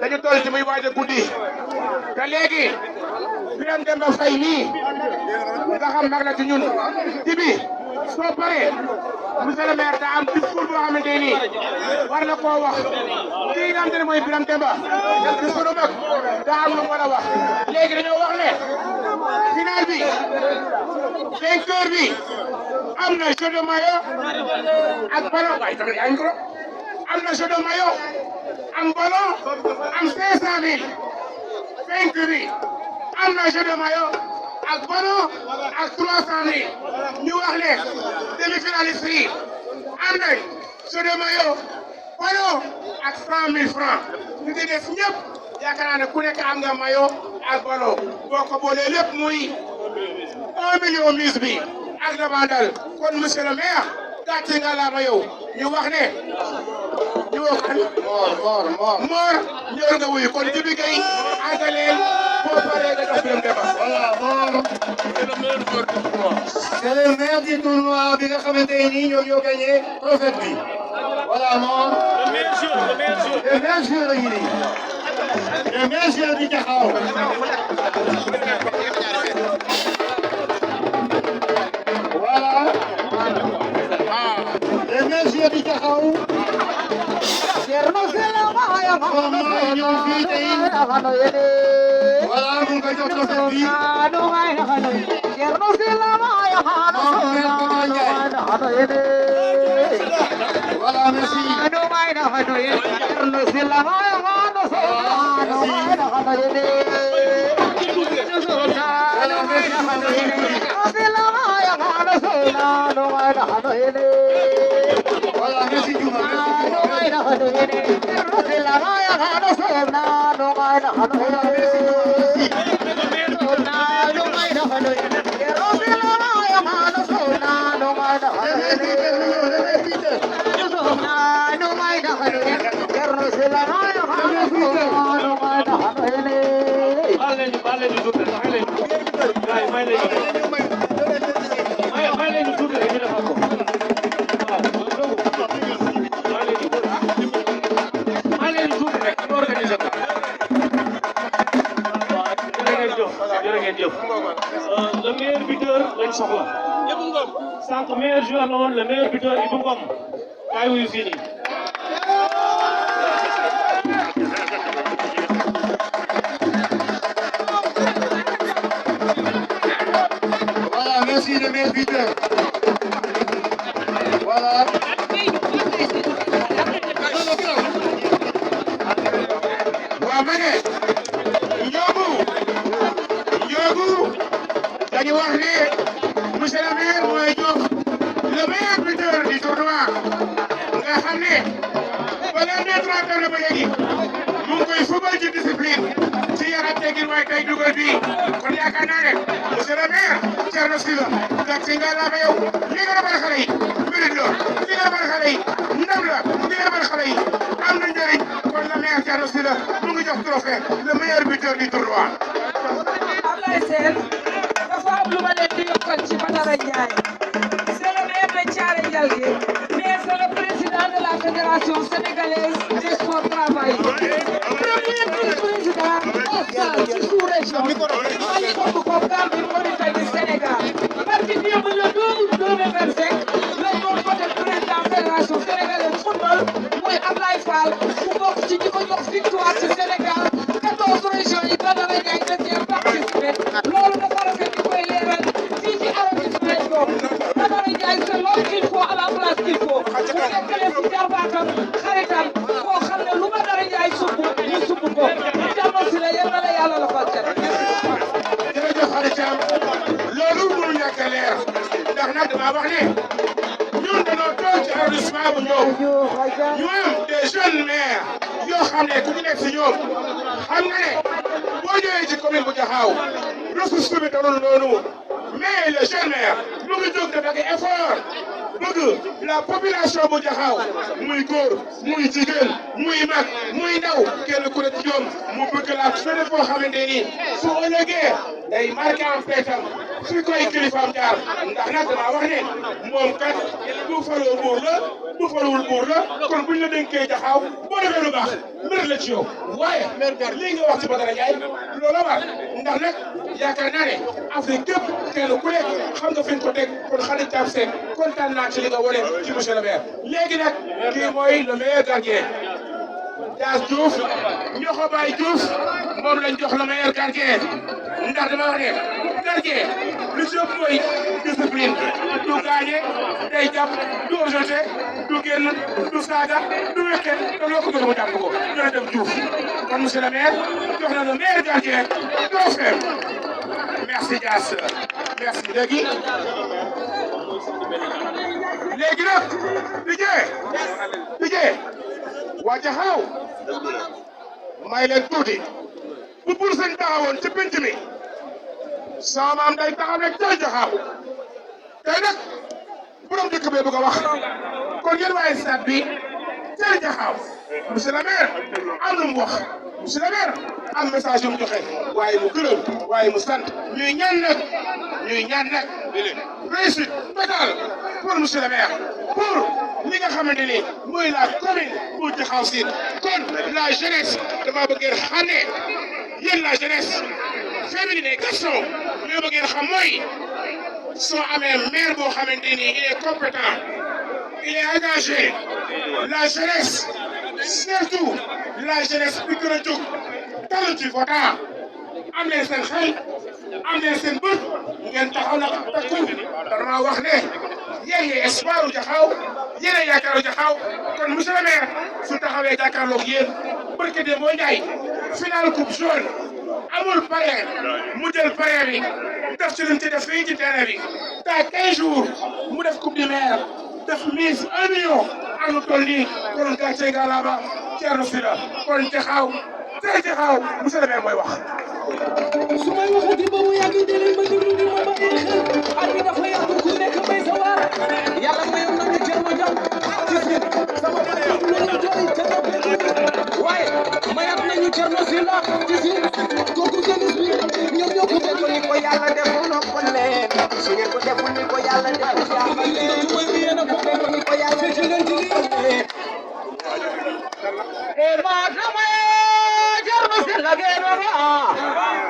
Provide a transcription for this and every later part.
dañu toll ci muy waaj a guddi te léegi Birame Demba Faye nii nga xam mag la ci ñun ci bi soo paree monsieur le maire daa am discours boo xamante ni war na koo wax kii nga xamante ne mooy Birame Demba di sunu mag daa am lu mu war a wax léegi dañoo wax ne final bi vainqueur bi am na jeu de maillot ak ballon waaye tamit yaa ngi ko am na jeu de maillot am ballon am 500 000 vainqueur bi am na jeu de maillot ak ballon ak 300 000 ñu wax ne demi-finaliste yi am nañ jeu de maillot ballon ak 100 000 francs ñu ci des ñëpp yaakaar naa ne ku nekk am nga maillot ak ballon boo ko boolee lépp muy 1 million mise bi ak la bandal kon monsieur le maire gàcce nga la ma yow ñu wax ne ñu wax kan Mor ñëw nga wuyu kon Jibi Gueye àggaleel boo paree nga jox Birame Demba. Voilà Mor c'est le maire du tournoi bi nga xamante ni ñoom ñoo gagné trophée bi voilà Mor le meilleur joueur la ñu nii le meilleur joueur di Jaxaaw voilà mu ngi koy jox trophée bi voilà merci voilà merci Diouma le meilleur buteur lañ soxla sànq meilleur joueur la woon le meilleur buteur Ibou Ngom kaay wuyu fii nii voilà merci le meilleur buteur voilà waaw ma ne Ndiogou dañu wax ne monsieur le maire mooy jox le meilleur buteur du tournoi nga xam ne bala ne 30 ans ba léegi mu ngi koy football ci discipline ci yar ak teggin waaye tey dugal bi kon yaakaar naa ne monsieur le maire Thierno Sylla gàtt si nga laama yow li nga defal xale yi mérite la li nga defal xale yi ndam la li nga defal xale yi am na njëriñ kon le maire Thierno Sylla mu ngi jox trophée le meilleur buteur du tournoi. Ablaye Sène dafa am lu ma leen di yokkal ci Badara Ndiaye c'est le maire de Thiaré Ndialgé mais c'est le président de la fédération sénégalaise des sports travail premier vice-président national ci sous-région Mali bokk ko Gambie Mauritanie Sénégal parti démb le 12 2025 la doon voté président fédération sénégalaise football mooy Ablaye Fall mu bokk ci ñi ko jox victoire ci Sénégal 14 régions yi Badara Ndiaye da cee participé loolu dafa rafet di koy leeral fii ci arrondissement boobu Badara Ndiaye c'est l'homme qu'il faut à la place qu'il faut bu fekkalee fi jarbaatam xaritam koo xam ne lu Badara Ndiaye sumb ñu sumb ko Thierno Sylla yal na la yàlla la fal cat jërëjëf xaritam loolu mënu ñàkk a leer ndax nag dama wax ne ñun dañoo toog ci arrondissement bu ñëw ñu am des jeunes maires yoo xam ne ku ci nekk si ñoom xam nga ne boo ñëwee ci commune bu Jaxaaw ressource bi dalul noonu mais le jeune maire mu ngi jóg def ak effort bëgg la population bu Jaxaaw muy góor muy jigéen muy mag muy ndaw kenn ku ne ci ñoom mu bëgg la feneen foo xamante ni su ëllëgee day marqué en feetam fi koy kilifaam jaar ndax nag damaa wax ne moom kat bu faloo buur la bu faluwul buur la kon buñ la dénkee Jaxaaw boo defee lu baax mbir la ci yow waaye lii nga wax ci Badara Ndiaye loolu war ndax nag yaakaar naa ne Afrique képp kenn ku nekk xam nga fi nga ko teg kon Khady Thiam Seck kontaan naa ci li nga wane ci monsieur le maire léegi nag kii mooy le meilleur gardien Dias Diouf Ñoxo Baye Diouf moom lañ jox le meilleur gardien ndax dama wax ne gardien lu ci ëpp mooy discipline du gaañe day jàpp du rejeté du génn du saaga du wekke te loo ko gën mu jàpp ko jërëjëf Diouf kon monsieur le maire jox na le meilleur gardien trophée merci Dias merci léegi nag Dijé waa Jaxaaw may leen tuuti bu bur sëñ taxawoon ci pénc mi sama maam day taxaw rek ca Jaxaaw tey nag borom dëkk bee bëgg a wax kon yéen waaye stade bi ca Jaxaaw monsieur le maire am na mu wax monsieur le maire am message yu mu joxe waaye mu gërëm waaye mu sant ñuy ñaan nag réussite totale pour monsieur le maire pour li nga xamante ni mooy la commune bu Jaxaaw Sine kon la jeunesse dama bëgg ngeen xam ne yéen la jeunesse féminine et garçon li ma bëgg ngeen xam mooy soo amee maire boo xamante ni il est compétent il est engagé la jeunesse surtout la jeunesse bi gën a jóg talentueux votants am leen seen xel am leen seen bët ngeen taxaw nag takku dama wax ne yéen ñi espoir u Jaxaaw yéen a yaakaaru Jaxaaw kon monsieur le maire su taxawee jàkkaarloog yéen barke de moo Njaay final coupe jaune amul parrain mu jël parrain bi def ci luñ ci def fii ci terrain bi taa 15 jours mu def coupe du maire def mise 1 million am lu toll nii kon gàcce ngalaama Thierno Sylla kon Jaxaaw tey Jaxaaw monsieur le maire mooy wax. su may waxati ba mu yàgg di leen ma déglu di ma bàyyi xel at bi dafa yàgg ku nekk bay sa waar yàlla mayoon nañu Thierno Diaw ci biir sama bopp lu ñu jooy te doo waaye mayaat nañu Thierno Sylla ci biir kooku jeunesse bi ñoom ñoo ko def ni ko yàlla deful na ko leen su ngeen ko deful ni ko yàlla deful yàlla leen mooy bi yéen a ko def ni ko yàlla ci leen ci leen e ma dama Thierno Sylla geno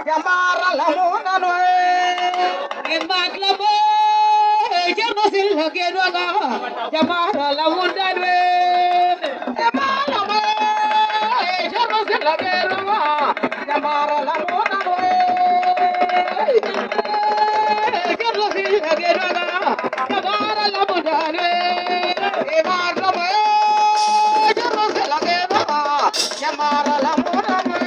Jamara la mona no e matla bo Thierno Sylla geno ga Jamara la mona no e mala mo Thierno Sylla geno ga Jamara la mona no Thierno Sylla geno ga Jamara la mona no e matla mo Thierno Sylla geno ga Jamara la mona no